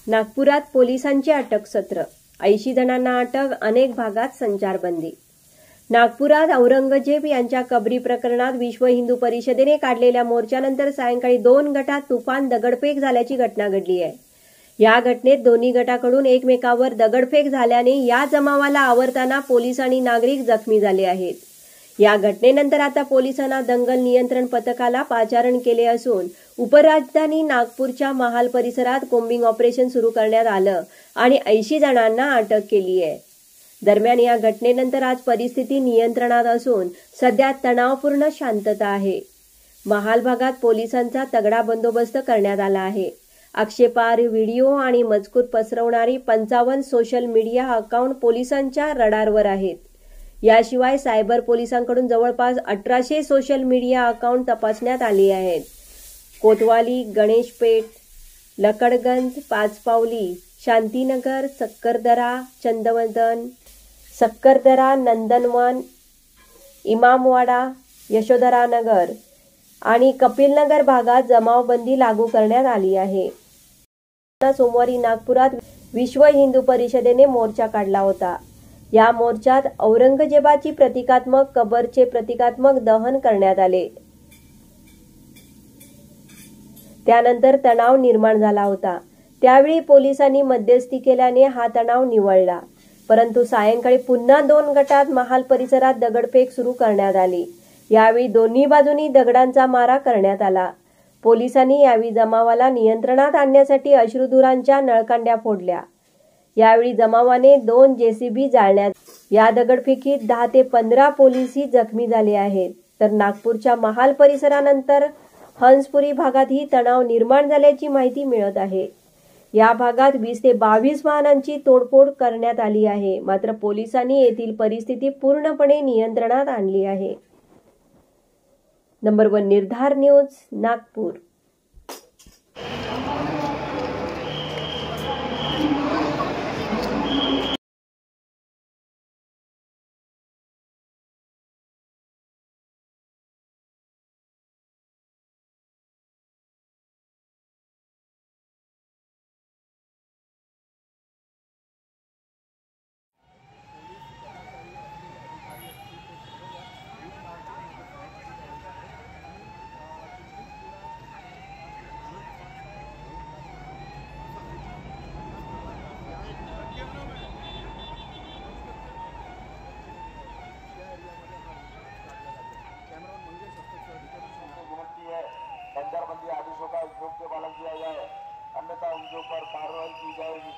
नागपुरात पोलिसांचे अटक सत्र, 80 जणांना अटक, अनेक भागात संचारबंदी। नागपुरात औरंगजेब यांच्या कबरी प्रकरणात विश्व हिंदू परिषदेने काढलेल्या मोर्चानंतर सायंकाळी 2 गटात तुफान दगडफेक झाल्याची घटना घडली आहे। या घटनेत दोन्ही गटाकडून एकमेकावर दगडफेक झाल्याने या जमावाला आवरताना पोलीस आणि नागरिक जखमी झाले आहेत। या घटनेनंतर आता पोलिसांना दंगल नियंत्रण पथकाला पाचारण केले असून उपराजधानी नागपूरच्या महाल परिसरात कोम्बिंग ऑपरेशन सुरू करण्यात आलं आणि 80 जणांना अटक केली आहे। दरम्यान या घटनेनंतर आज परिस्थिती नियंत्रणात असून सध्या तणावपूर्ण शांतता आहे। महाल भागात पोलिसांचा तगडा बंदोबस्त करण्यात आला आहे। आक्षेपार्ह व्हिडिओ आणि मजकूर पसरवणारी 55 सोशल मीडिया अकाउंट पोलिसांच्या रडारवर आहेत। याशिवाय सायबर पोलिसांकडून जवळपास 1800 सोशल मीडिया अकाउंट तपासण्यात आली आहेत। कोतवाली, गणेशपेठ, लकडगंज, पाचपावली, शांतीनगर, सक्करदरा, चंदवदन, सक्करदरा, नंदनवन, इमामवाडा, यशोधरानगर आणि कपिलनगर भागात जमावबंदी लागू करण्यात आली आहे। सोमवारी नागपुरात विश्व हिंदू परिषदेने मोर्चा काढला होता। या मोर्चात औरंगजेबाची प्रतिकात्मक कबरचे प्रतिकात्मक दहन करण्यात आले। त्यानंतर तणाव निर्माण झाला होता। त्यावेळी पोलिसांनी मध्यस्थी केल्याने हा तणाव निवळला, परंतु सायंकाळी पुन्हा 2 गटात महाल परिसरात दगडफेक सुरू करण्यात आली। यावेळी दोन्ही बाजूंनी दगडांचा मारा करण्यात आला। पोलिसांनी यावेळी जमावाला नियंत्रणात आणण्यासाठी अश्रुधुरांच्या नळकांड्या फोडल्या। यावेळी जमावाने 2 जेसीबी जाळण्यात। या दगडफेकीत 10 ते 15 पोलीसही जखमी झाले आहेत। तर नागपूरच्या महाल परिसरानंतर हंसपुरी भागातही तणाव निर्माण झाल्याची माहिती मिळत आहे। या भागात 20 ते 22 वाहनांची तोडफोड करण्यात आली आहे, मात्र पोलिसांनी येथील परिस्थिती पूर्णपणे नियंत्रणात आणली आहे। नंबर 1 निर्धार न्यूज, नागपूर। संचारबंदी आदेशों का उपयोग के पालन किया जाए, अन्यथा उनके ऊपर कार्रवाई की जाएगी।